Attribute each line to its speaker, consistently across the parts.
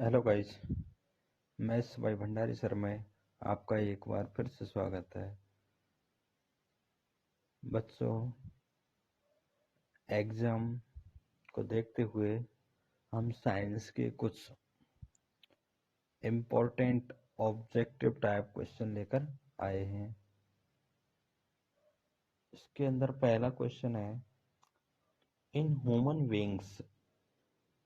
Speaker 1: Hello guys. मैं भाई Bhandari sir में आपका एक बार फिर से स्वागत है। बच्चों, एग्जाम को देखते हुए हम साइंस के कुछ इम्पोर्टेंट ऑब्जेक्टिव टाइप क्वेश्चन लेकर आए हैं। इसके अंदर पहला क्वेश्चन है, in human beings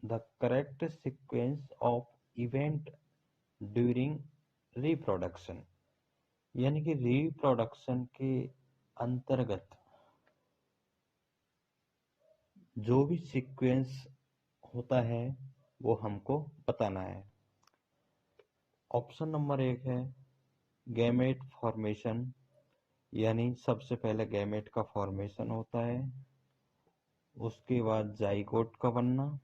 Speaker 1: the correct sequence of event during reproduction, यानी कि रिप्रोडक्शन के अंतर्गत जो भी सीक्वेंस होता है वो हमको बताना है। ऑप्शन नंबर 1 है गैमेट फॉर्मेशन, यानी सबसे पहले गैमेट का फॉर्मेशन होता है, उसके बाद जाइगोट का बनना,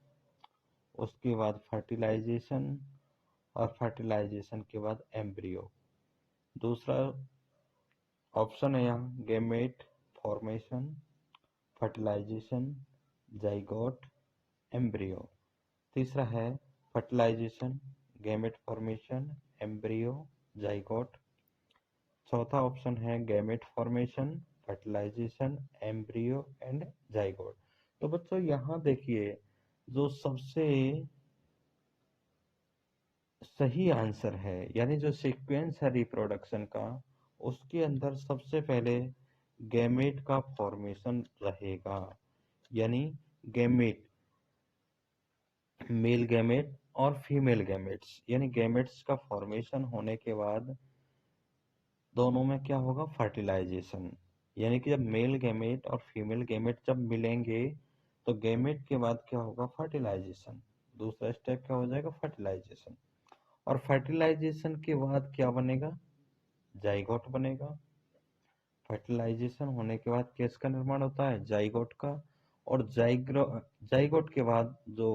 Speaker 1: उसके बाद फर्टिलाइजेशन और फर्टिलाइजेशन के बाद एम्ब्रियो। दूसरा ऑप्शन है यहाँ gamete formation, fertilization, zygote, embryo. तीसरा है fertilization, gamete formation, embryo, zygote. चौथा ऑप्शन है gamete formation, fertilization, embryo and zygote. तो बच्चों यहाँ देखिए, जो सबसे सही आंसर है यानी जो सीक्वेंस है रिप्रोडक्शन का, उसके अंदर सबसे पहले गैमेट का फॉर्मेशन रहेगा। यानी गैमेट, मेल गैमेट और फीमेल गैमेट्स, यानी गैमेट्स का फॉर्मेशन होने के बाद दोनों में क्या होगा, फर्टिलाइजेशन। यानी कि जब मेल गैमेट और फीमेल गैमेट जब मिलेंगे तो गैमेट के बाद क्या होगा, फर्टिलाइजेशन। दूसरा स्टेप क्या हो जाएगा, फर्टिलाइजेशन। और फर्टिलाइजेशन के बाद क्या बनेगा, जाइगोट बनेगा। फर्टिलाइजेशन होने के बाद किसका निर्माण होता है, जाइगोट का। और जाइगोट के बाद जो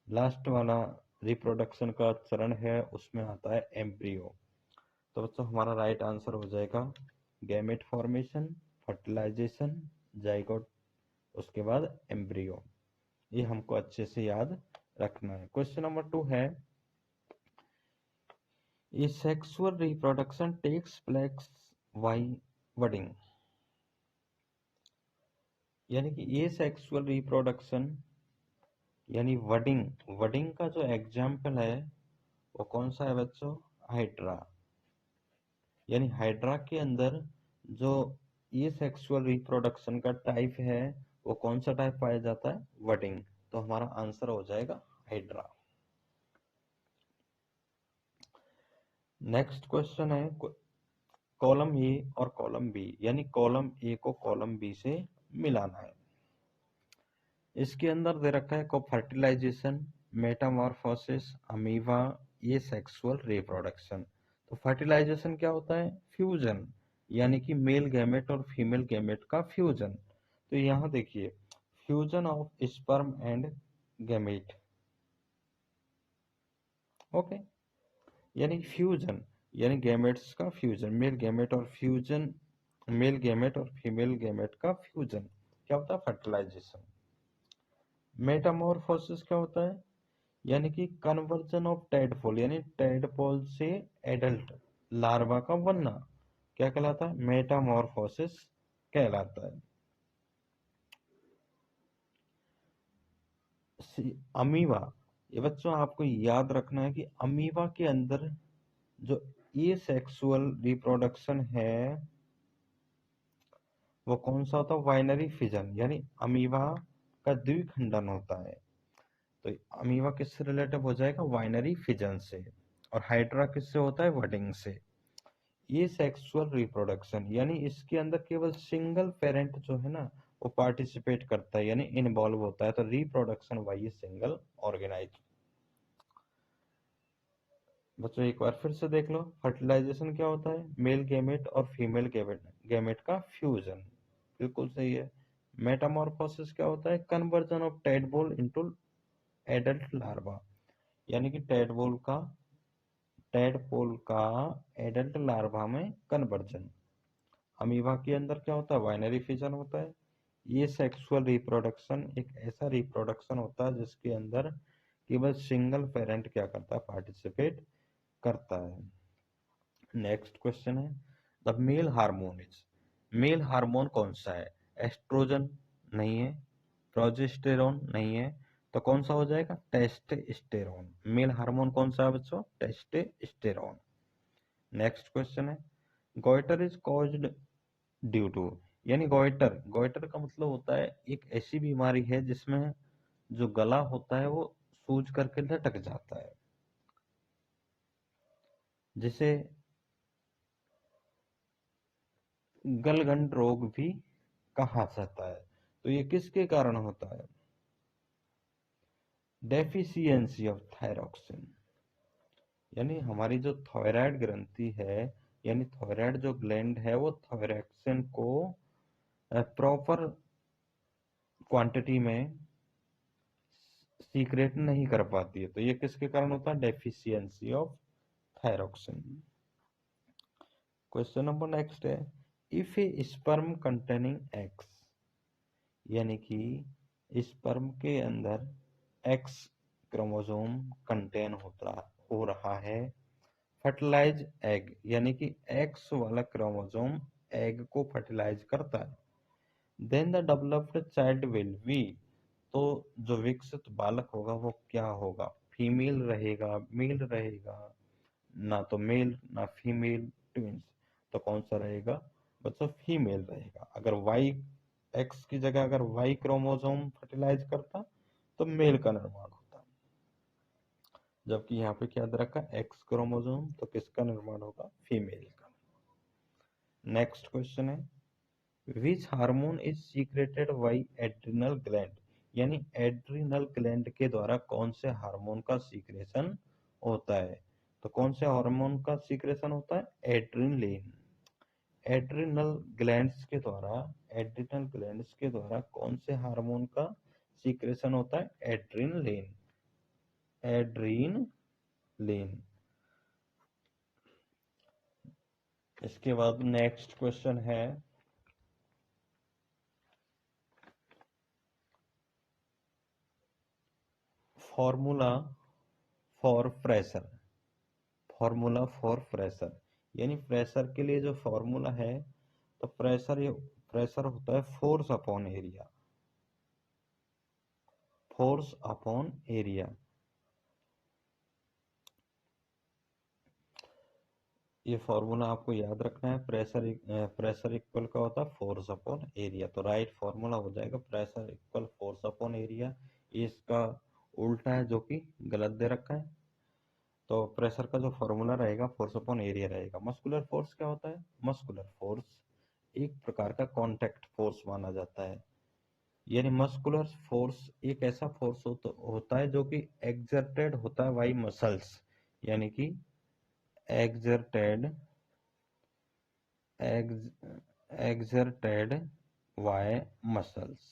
Speaker 1: लास्ट वाला रिप्रोडक्शन का चरण है उसमें आता है एम्ब्रियो। तो बच्चों हमारा राइट आंसर हो जाएगा गैमेट फॉर्मेशन, फर्टिलाइजेशन, जाइगोट, उसके बाद एम्ब्रियो। ये हमको अच्छे से याद रखना है। क्वेश्चन नंबर 2 है, ये sexual reproduction takes place by budding, यानी कि ये सेक्सुअल रिप्रोडक्शन यानी वडिंग, वडिंग का जो एग्जाम्पल है वो कौन सा है बच्चों, हाइड्रा। यानी हाइड्रा के अंदर जो ये सेक्सुअल रिप्रोडक्शन का टाइप है वो कौन सा टाइप पाया जाता है, वडिंग। तो हमारा आंसर हो जाएगा हाइड्रा। नेक्स्ट क्वेश्चन है कॉलम ए और कॉलम बी, यानी कॉलम ए को कॉलम बी से मिलाना है। इसके अंदर दे रखा है को फर्टिलाइजेशन, मेटामॉर्फोसिस, अमीबा, ये सेक्सुअल रिप्रोडक्शन। तो फर्टिलाइजेशन क्या होता है, फ्यूजन, यानी कि मेल गैमेट और फीमेल गैमेट का फ्यूजन। तो यहाँ देखिए, fusion of sperm and gamete, okay. यानी फ्यूजन यानी गैमेट्स का फ्यूजन, मेल गैमेट और फ्यूजन, मेल गैमेट और फीमेल गैमेट का फ्यूजन क्या होता है, फर्टिलाइजेशन। मेटामॉर्फोसिस क्या होता है, यानी कि कन्वर्जन ऑफ टेडपोल, यानी टेडपोल से एडल्ट लार्वा का बनना क्या कहलाता है, मेटामॉर्फोसिस कहलाता है। अमीबा, ये बच्चों आपको याद रखना है कि अमीबा के अंदर जो ये सेक्सुअल रिप्रोडक्शन है वो कौन सा होता है, बाइनरी फिजन, यानी अमीबा का द्विखंडन होता है। तो अमीबा किससे रिलेटिव हो जाएगा, बाइनरी फिजन से। और हाइड्रा किससे होता है, वडिंग से। ये सेक्सुअल रिप्रोडक्शन यानी इसके अंदर केवल सिंगल पेरेंट जो है ना वो पार्टिसिपेट करता है, यानी इन्वॉल्व होता है। तो रिप्रोडक्शन बाय सिंगल ऑर्गेनाइज। बच्चों एक बार फिर से देख लो, फर्टिलाइजेशन क्या होता है, मेल गैमेट और फीमेल गैमेट गैमेट का फ्यूजन, बिल्कुल सही है। मेटामॉर्फोसिस क्या होता है, conversion of tadpole into adult larva, यानी कि टेडपोल का एडल्ट लार्वा में कन्वर्जन। अमीबा के अंदर क्या होता है, बाइनरी फिजन होता है। ये सेक्सुअल रिप्रोडक्शन एक ऐसा रिप्रोडक्शन होता है जिसके अंदर केवल सिंगल पेरेंट क्या करता है, पार्टिसिपेट करता है। नेक्स्ट क्वेश्चन है, the male hormone is, male hormone कौन सा है? एस्ट्रोजन नहीं है, प्रोजेस्टेरोन नहीं है, तो कौन सा हो जाएगा? टेस्टोस्टेरोन। मेल हार्मोन कौन सा है बच्चों? टेस्टोस्टेरोन। नेक्स्ट क्वेश्चन है, goitre is caused due to, यानी गोइटर, गोइटर का मतलब होता है एक ऐसी बीमारी है जिसमें जो गला होता है वो सूज करके लटक जाता है, जिसे गलगंड रोग भी कहा जाता है। तो ये किसके कारण होता है? डेफिशिएंसी ऑफ थायरॉक्सिन, यानी हमारी जो थायराइड ग्रंथि है, यानी थायराइड जो ग्लैंड है वो थायरॉक्सिन को प्रॉपर क्वांटिटी में सीक्रेट नहीं कर पाती है। तो ये किसके कारण होता है? Deficiency of thyroxine. Question number next है, if a sperm containing X, यानी कि स्पर्म के अंदर एक्स क्रोमोसोम कंटेन हो रहा है, फर्टिलाइज एग, यानी कि एक्स वाला क्रोमोसोम एग को फर्टिलाइज करता है, then the developed child will be, तो जो विकसित बालक होगा वो क्या होगा? फीमेल रहेगा, मेल रहेगा? ना तो मेल ना फीमेल, ट्विंस। तो कौन सा रहेगा बच्चों? फीमेल रहेगा। अगर वाई एक्स की जगह अगर वाई क्रोमोसोम फर्टिलाइज करता तो मेल का निर्माण होता, जबकि यहाँ पे क्या दे रखा है? एक्स क्रोमोसोम, तो किसका निर्माण होगा? फीमेल का। नेक्स्ट क्वेश्चन है, which hormone is secreted by adrenal gland, यानी एड्रिनल ग्लैंड के द्वारा कौन से हार्मोन का सीक्रेशन होता है? तो कौन से हार्मोन का सीक्रेशन होता है? एड्रिनलिन। एड्रिनल ग्लैंड्स के द्वारा, एड्रिनल ग्लैंड्स के द्वारा कौन से हार्मोन का सीक्रेशन होता है? Adrenaline, adrenaline. इसके बाद नेक्स्ट क्वेश्चन है, formula for pressure, formula for pressure, यानी प्रेशर के लिए जो फॉर्मूला है, तो प्रेशर होता है force upon area, force upon area. ये फॉर्मूला आपको याद रखना है, प्रेशर इक्वल का होता है फोर्स अपॉन एरिया। तो राइट फॉर्मूला हो जाएगा pressure equal force upon area. ये इसका उल्टा है जो कि गलत दे रखा है। तो प्रेशर का जो फॉर्मूला रहेगा फोर्स अपॉन एरिया रहेगा। मस्कुलर फोर्स क्या होता है? मस्कुलर फोर्स एक प्रकार का कॉन्टैक्ट फोर्स माना जाता है, यानी मस्कुलर फोर्स एक ऐसा फोर्स होता है जो कि एक्सर्टेड होता है बाई मसल्स, यानी कि exerted exerted by muscles,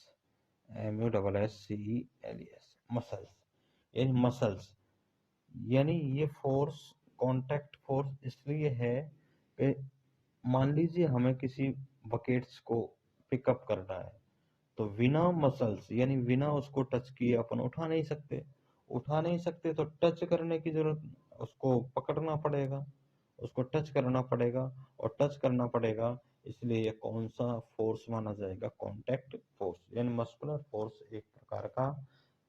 Speaker 1: muscles, muscles, यानी मसल्स। यानी ये फोर्स कांटेक्ट फोर्स इसलिए है कि मान लीजिए हमें किसी बकेट्स को पिकअप करना है, तो बिना मसल्स यानी बिना उसको टच किए अपन उठा नहीं सकते, तो टच करने की जरूरत, उसको पकड़ना पड़ेगा, उसको टच करना पड़ेगा, और टच करना पड़ेगा, इसलिए ये कौन सा फोर्स माना जाएगा? कांटेक्ट फोर्स, यानी मस्कुलर फोर्स एक प्रकार का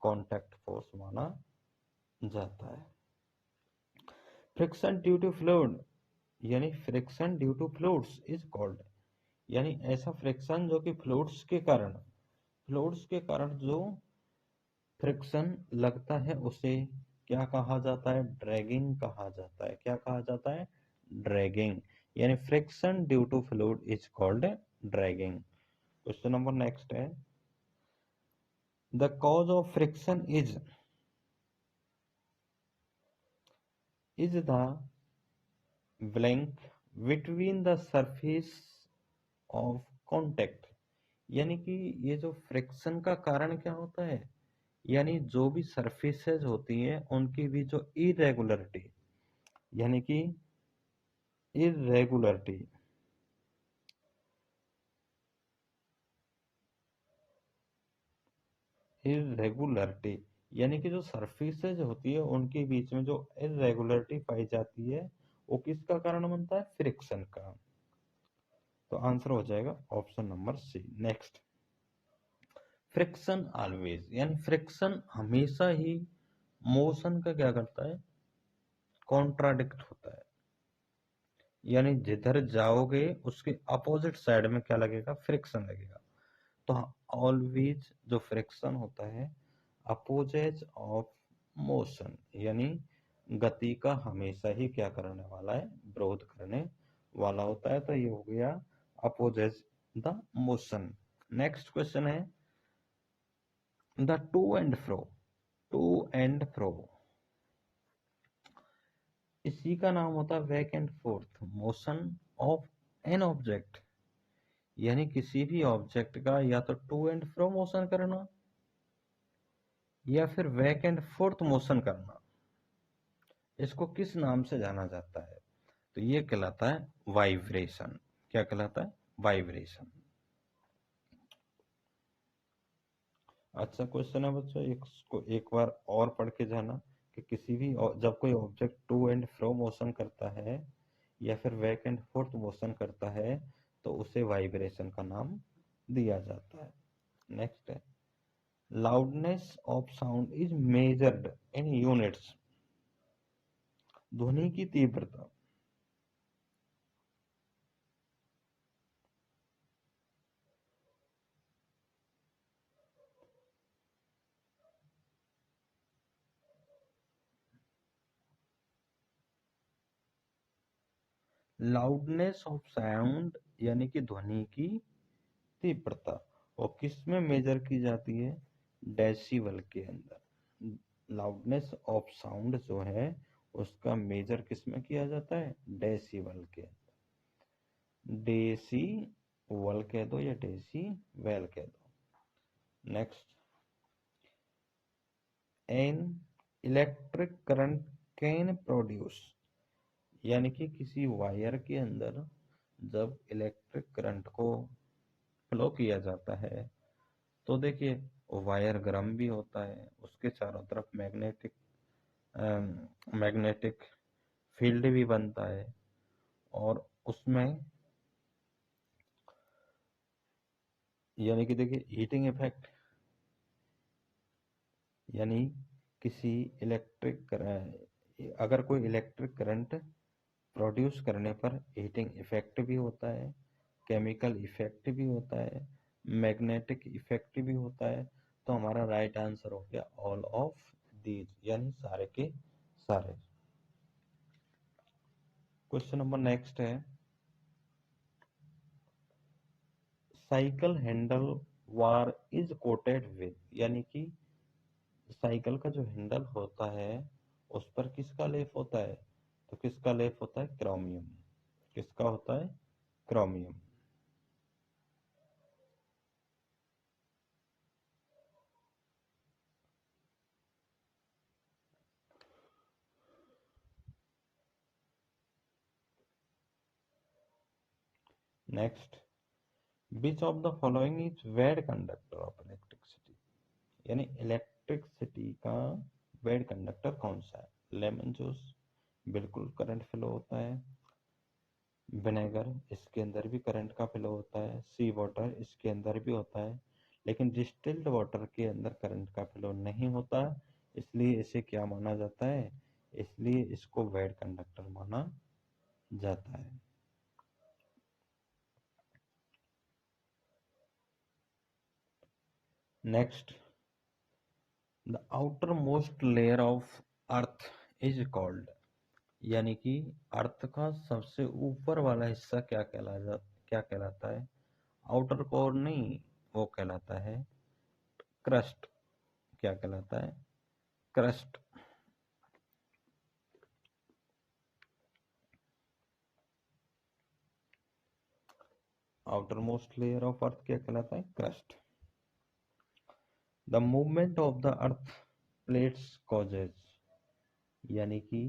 Speaker 1: कांटेक्ट फोर्स माना जाता है। फ्रिक्शन ड्यू टू फ्लूइड, यानी friction due to fluids is called, यानी ऐसा फ्रिक्शन जो कि फ्लूइड्स के कारण जो फ्रिक्शन लगता है उसे क्या कहा जाता है? ड्रैगिंग कहा जाता है। क्या कहा जाता है? ड्रैगिंग, यानी friction due to fluid is called dragging. Question number next है, the cause of friction is the blank between the surface of contact, यानी कि ये जो फ्रिक्शन का कारण क्या होता है, यानी जो भी सरफेसेस होती हैं उनकी भी जो इरेगुलरिटी, यानी कि इरेगुलरिटी इरेगुलरिटी यानी कि जो सरफेसेज होती है उनके बीच में जो इरेगुलरिटी पाई जाती है वो किसका कारण बनता है? फ्रिक्शन का। तो आंसर हो जाएगा option number C. Next, friction always, यानी फ्रिक्शन हमेशा ही मोशन का क्या करता है? कॉन्ट्राडिक्ट होता है। यानी जिधर जाओगे उसके अपोजिट साइड में क्या लगेगा? फ्रिक्शन लगेगा। तो ऑलवेज जो फ्रिक्शन होता है अपोजिट ऑफ मोशन, यानी गति का हमेशा ही क्या करने वाला है? विरोध करने वाला होता है। तो ये हो गया opposite the motion. Next question है the to and fro. To and fro, इसी का नाम होता है back and forth motion of an object. यानी किसी भी ऑब्जेक्ट का या तो टू एंड फ्रो मोशन करना या फिर बैक एंड फोर्थ मोशन करना, इसको किस नाम से जाना जाता है? तो ये कहलाता है वाइब्रेशन। क्या कहलाता है? वाइब्रेशन। अच्छा क्वेश्चन है बच्चों, इसको एक बार और पढ़ के जाना कि किसी भी जब कोई object to and fro motion करता है या फिर बैक एंड फोर्थ मोशन करता है तो उसे वाइब्रेशन का नाम दिया जाता है। नेक्स्ट है loudness of sound is measured in units. ध्वनि की तीव्रता, लाउडनेस ऑफ साउंड यानी कि ध्वनि की तीव्रता, और किस में मेजर की जाती है? डेसिबल के अंदर। लाउडनेस ऑफ साउंड जो है उसका मेजर किस में किया जाता है? डेसिबल के अंदर। डेसी वल कह दो या डेसी वेल कह दो। Next, an electric current can produce, यानी कि किसी वायर के अंदर जब इलेक्ट्रिक करंट को फ्लो किया जाता है तो देखिए वायर गर्म भी होता है, उसके चारों तरफ मैग्नेटिक फील्ड भी बनता है और उसमें यानी कि देखिए हीटिंग इफेक्ट, यानी किसी इलेक्ट्रिक अगर कोई इलेक्ट्रिक करंट प्रोड्यूस करने पर हीटिंग इफेक्ट भी होता है, केमिकल इफेक्ट भी होता है, मैग्नेटिक इफेक्ट भी होता है। तो हमारा राइट आंसर हो गया ऑल ऑफ दीज, यानी सारे के सारे। क्वेश्चन नंबर नेक्स्ट है cycle handle war is coated with, यानी कि साइकिल का जो हैंडल होता है उस पर किसका लेप होता है? तो किसका लेप होता है? क्रोमियम। किसका होता है? Chromium. Next, which of the following is good conductor of electricity, यानी इलेक्ट्रिसिटी का वेड कंडक्टर कौन सा है? लेमन जूस, बिल्कुल करंट फ्लो होता है। विनेगर, इसके अंदर भी करंट का फ्लो होता है। सी वाटर, इसके अंदर भी होता है। लेकिन डिस्टिल्ड वाटर के अंदर करंट का फ्लो नहीं होता, इसलिए इसे क्या माना जाता है? इसलिए इसको वेड कंडक्टर माना जाता है। Next, the outer most layer of earth is called, यानी कि अर्थ का सबसे ऊपर वाला हिस्सा क्या कहलाता है? आउटर कोर नहीं, वो कहलाता है क्रस्ट। क्या कहलाता है? Crust. Outer most layer of earth क्या कहलाता है? Crust. The movement of the earth plates causes, यानी कि